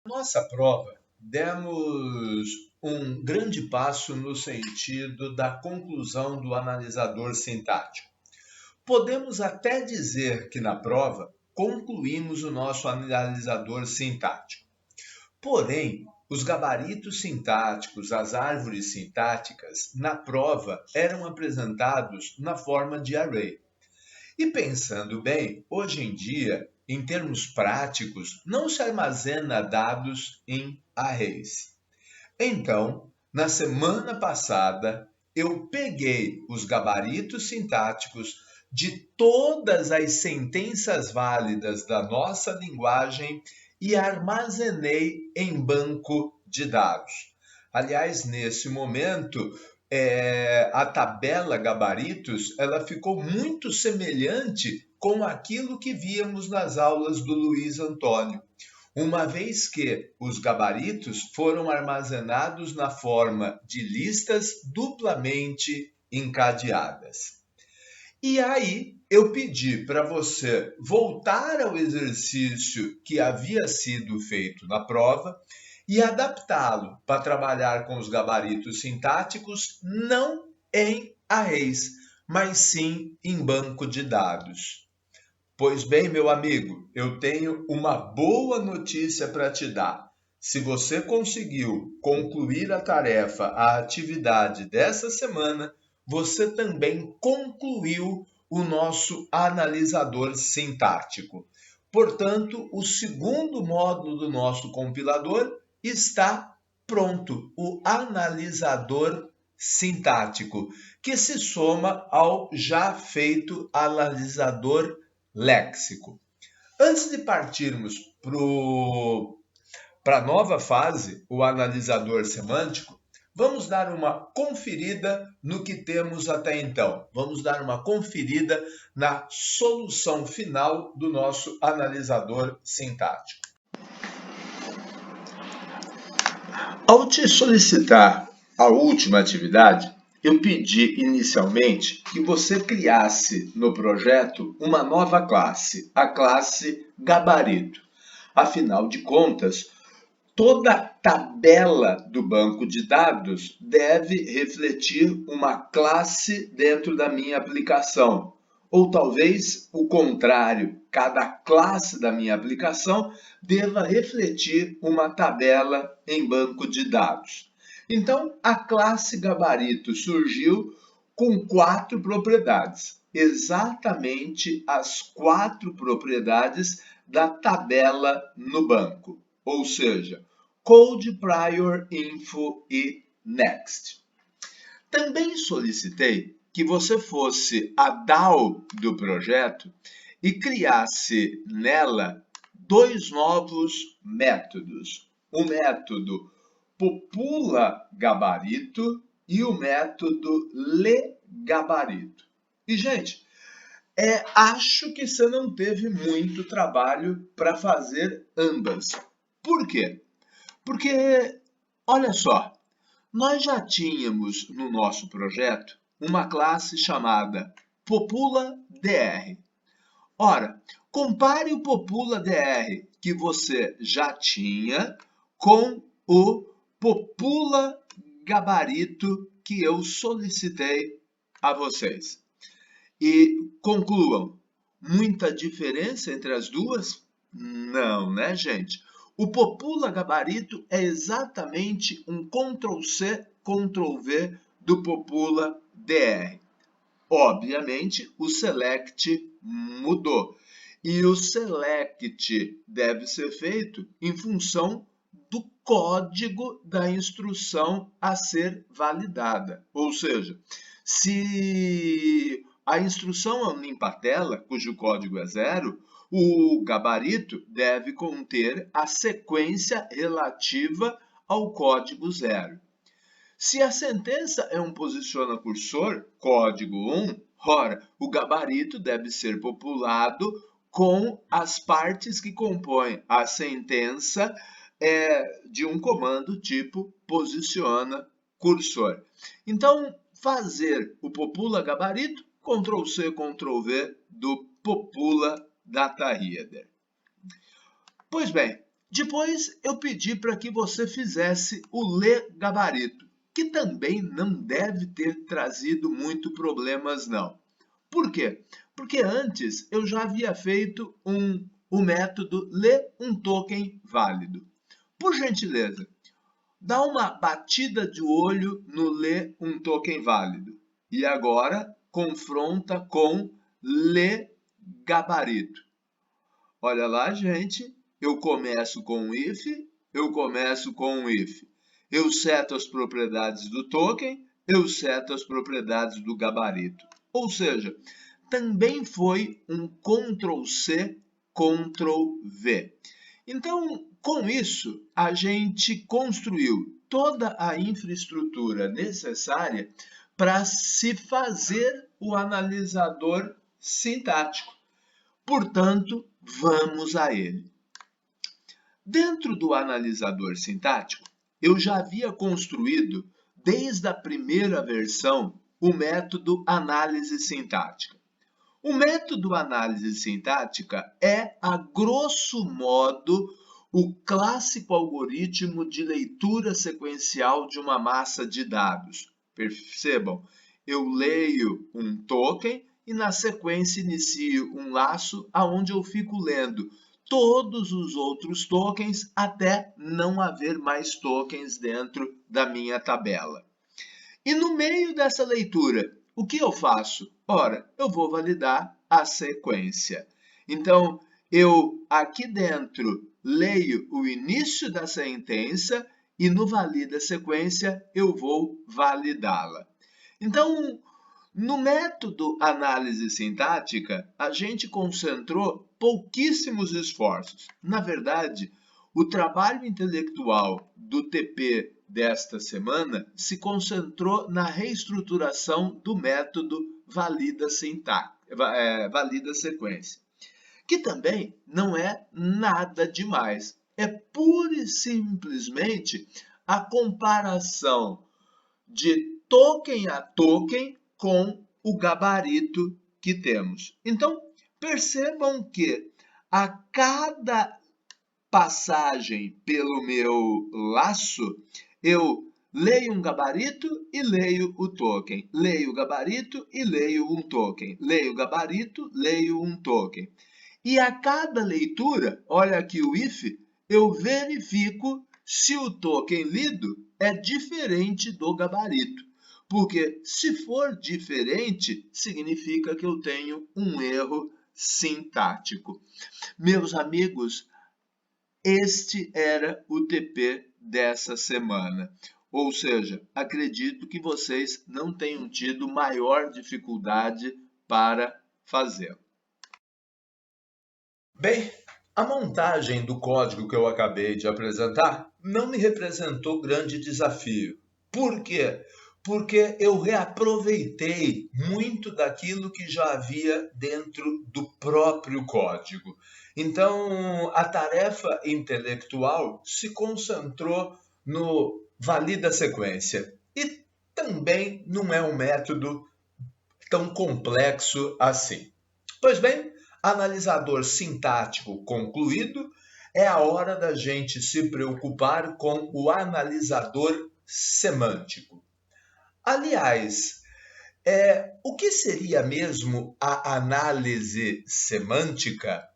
Nossa prova, demos um grande passo no sentido da conclusão do analisador sintático. Podemos até dizer que na prova concluímos o nosso analisador sintático. Porém, os gabaritos sintáticos, as árvores sintáticas, na prova eram apresentados na forma de array. E pensando bem, hoje em dia, em termos práticos, não se armazena dados em arrays. Então, na semana passada, eu peguei os gabaritos sintáticos de todas as sentenças válidas da nossa linguagem e armazenei em banco de dados. Aliás, nesse momento, a tabela gabaritos ela ficou muito semelhante com aquilo que víamos nas aulas do Luiz Antônio, uma vez que os gabaritos foram armazenados na forma de listas duplamente encadeadas. E aí eu pedi para você voltar ao exercício que havia sido feito na prova e adaptá-lo para trabalhar com os gabaritos sintáticos não em arrays, mas sim em banco de dados. Pois bem, meu amigo, eu tenho uma boa notícia para te dar. Se você conseguiu concluir a tarefa, a atividade dessa semana, você também concluiu o nosso analisador sintático. Portanto, o segundo módulo do nosso compilador está pronto, o analisador sintático, que se soma ao já feito analisador léxico. Antes de partirmos para a nova fase, o analisador semântico, vamos dar uma conferida no que temos até então. Vamos dar uma conferida na solução final do nosso analisador sintático. Ao te solicitar a última atividade, eu pedi inicialmente que você criasse no projeto uma nova classe, a classe gabarito. Afinal de contas, toda tabela do banco de dados deve refletir uma classe dentro da minha aplicação. Ou talvez o contrário, cada classe da minha aplicação deva refletir uma tabela em banco de dados. Então, a classe gabarito surgiu com 4 propriedades, exatamente as 4 propriedades da tabela no banco, ou seja, Code, Prior, Info e Next. Também solicitei que você fosse a DAO do projeto e criasse nela 2 novos métodos. O método popula gabarito e o método legabarito. E, gente, acho que você não teve muito trabalho para fazer ambas. Por quê? Porque, olha só, nós já tínhamos no nosso projeto uma classe chamada PopulaDR. Ora, compare o PopulaDR que você já tinha com o PopulaGabarito que eu solicitei a vocês. E concluam, muita diferença entre as duas? Não, né, gente? O Popula Gabarito é exatamente um Ctrl+C, Ctrl+V do Popula DR. Obviamente, o select mudou. E o select deve ser feito em função do código da instrução a ser validada. Ou seja, se a instrução é um limpa-tela, cujo código é 0, o gabarito deve conter a sequência relativa ao código 0. Se a sentença é um posiciona cursor, código 1, ora, o gabarito deve ser populado com as partes que compõem a sentença de um comando tipo posiciona cursor. Então, fazer o popula gabarito, Ctrl+C, Ctrl+V do popula data header. Pois bem, Depois eu pedi para que você fizesse o Lê Gabarito, que também não deve ter trazido muito problemas não. Por quê? Porque antes eu já havia feito o método Lê um token válido. Por gentileza, dá uma batida de olho no Lê um token válido. E agora confronta com Lê Gabarito. Olha lá, gente, eu começo com if, eu começo com if. Eu seto as propriedades do token, eu seto as propriedades do gabarito. Ou seja, também foi um Ctrl+C, Ctrl+V. Então, com isso, a gente construiu toda a infraestrutura necessária para se fazer o analisador sintático. Portanto, vamos a ele. Dentro do analisador sintático, eu já havia construído, desde a primeira versão, o método análise sintática. O método análise sintática é, a grosso modo, o clássico algoritmo de leitura sequencial de uma massa de dados. Percebam, eu leio um token e na sequência inicio um laço onde eu fico lendo todos os outros tokens até não haver mais tokens dentro da minha tabela. E no meio dessa leitura, o que eu faço? Ora, eu vou validar a sequência. Então, eu aqui dentro leio o início da sentença e no valida sequência eu vou validá-la. Então, no método análise sintática, a gente concentrou pouquíssimos esforços. Na verdade, o trabalho intelectual do TP desta semana se concentrou na reestruturação do método valida sequência, que também não é nada demais. É pura e simplesmente a comparação de token a token com o gabarito que temos. Então, percebam que a cada passagem pelo meu laço, eu leio um gabarito e leio o token. Leio o gabarito e leio um token. Leio o gabarito, leio um token. E a cada leitura, olha aqui o if, eu verifico se o token lido é diferente do gabarito. Porque se for diferente, significa que eu tenho um erro sintático. Meus amigos, este era o TP dessa semana. Ou seja, acredito que vocês não tenham tido maior dificuldade para fazê-lo. Bem, a montagem do código que eu acabei de apresentar não me representou grande desafio. Por quê? Porque eu reaproveitei muito daquilo que já havia dentro do próprio código. Então, a tarefa intelectual se concentrou no valida sequência. E também não é um método tão complexo assim. Pois bem, analisador sintático concluído, é a hora da gente se preocupar com o analisador semântico. Aliás, o que seria mesmo a análise semântica?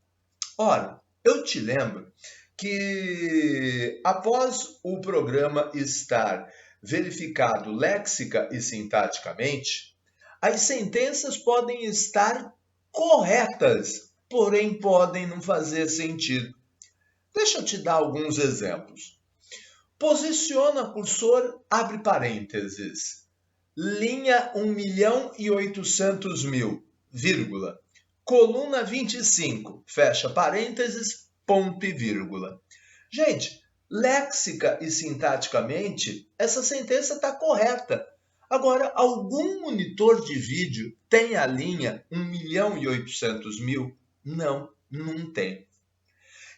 Ora, eu te lembro que após o programa estar verificado léxica e sintaticamente, as sentenças podem estar corretas, porém podem não fazer sentido. Deixa eu te dar alguns exemplos. Posiciona cursor, abre parênteses, linha 1.800.000, vírgula, coluna 25, fecha parênteses, ponto e vírgula. Gente, léxica e sintaticamente, essa sentença está correta. Agora, algum monitor de vídeo tem a linha 1.800.000? Não, não tem.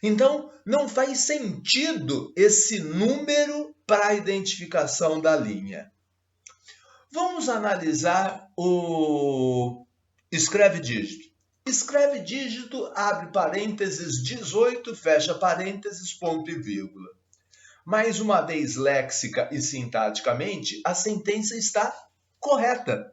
Então, não faz sentido esse número para a identificação da linha. Vamos analisar o escreve dígito. Escreve dígito, abre parênteses, 18, fecha parênteses, ponto e vírgula. Mais uma vez, léxica e sintaticamente, a sentença está correta.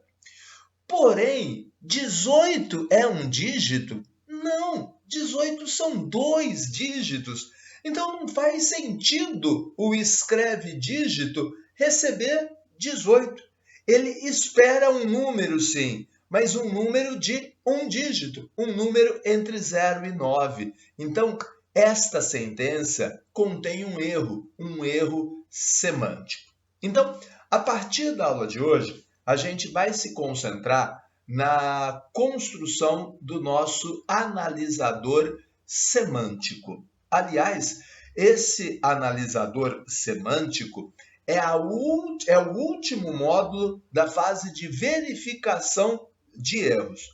Porém, 18 é um dígito? Não, 18 são 2 dígitos. Então não faz sentido o escreve dígito receber 18. Ele espera um número, sim, mas um número de um dígito, um número entre 0 e 9. Então, esta sentença contém um erro semântico. Então, a partir da aula de hoje, a gente vai se concentrar na construção do nosso analisador semântico. Aliás, esse analisador semântico é o último módulo da fase de verificação de erros.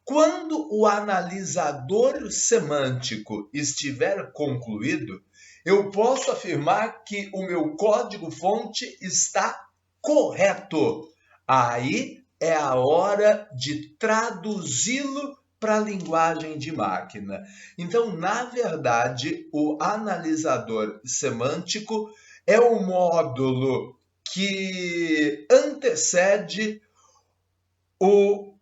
Quando o analisador semântico estiver concluído, eu posso afirmar que o meu código-fonte está correto. Aí é a hora de traduzi-lo para a linguagem de máquina. Então, na verdade, o analisador semântico é o módulo que antecede o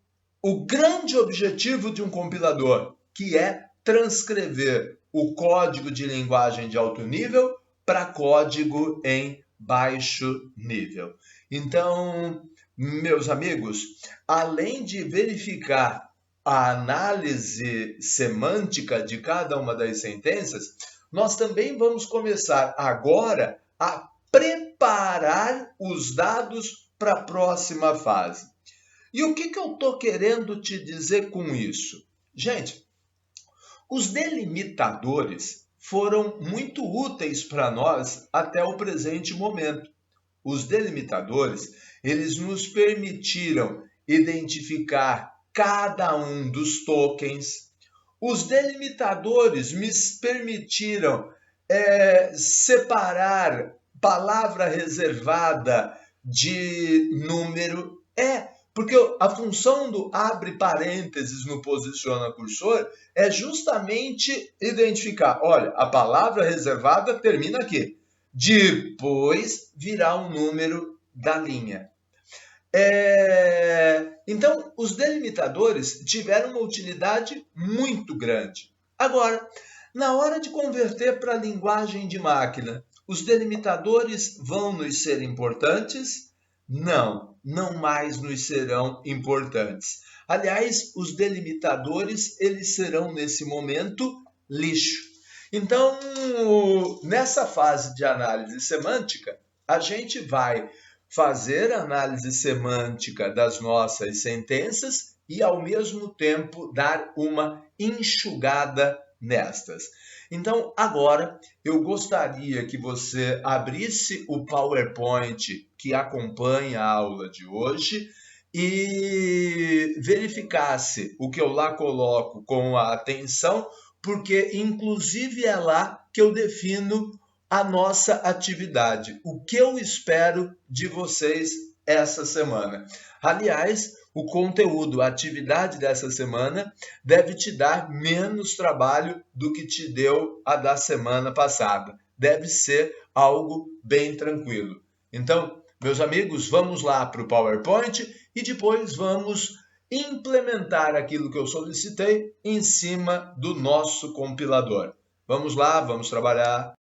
grande objetivo de um compilador, que é transcrever o código de linguagem de alto nível para código em baixo nível. Então, meus amigos, além de verificar a análise semântica de cada uma das sentenças, nós também vamos começar agora a preparar os dados para a próxima fase. E o que eu estou querendo te dizer com isso? Gente, os delimitadores foram muito úteis para nós até o presente momento. Os delimitadores, eles nos permitiram identificar cada um dos tokens. Os delimitadores me permitiram separar palavra reservada de número. Porque a função do abre parênteses no posiciona cursor é justamente identificar, olha, a palavra reservada termina aqui. Depois virá um número da linha. Então, os delimitadores tiveram uma utilidade muito grande. Agora, na hora de converter para a linguagem de máquina, os delimitadores vão nos ser importantes? Não mais nos serão importantes. Aliás, os delimitadores, eles serão, nesse momento, lixo. Então, nessa fase de análise semântica, a gente vai fazer análise semântica das nossas sentenças e, ao mesmo tempo, dar uma enxugada nestas. Então, agora, eu gostaria que você abrisse o PowerPoint que acompanha a aula de hoje e verificasse o que eu lá coloco com a atenção, porque, inclusive, é lá que eu defino a nossa atividade, o que eu espero de vocês essa semana. Aliás, o conteúdo, a atividade dessa semana deve te dar menos trabalho do que te deu a da semana passada. Deve ser algo bem tranquilo. Então, meus amigos, vamos lá para o PowerPoint e depois vamos implementar aquilo que eu solicitei em cima do nosso compilador. Vamos lá, vamos trabalhar.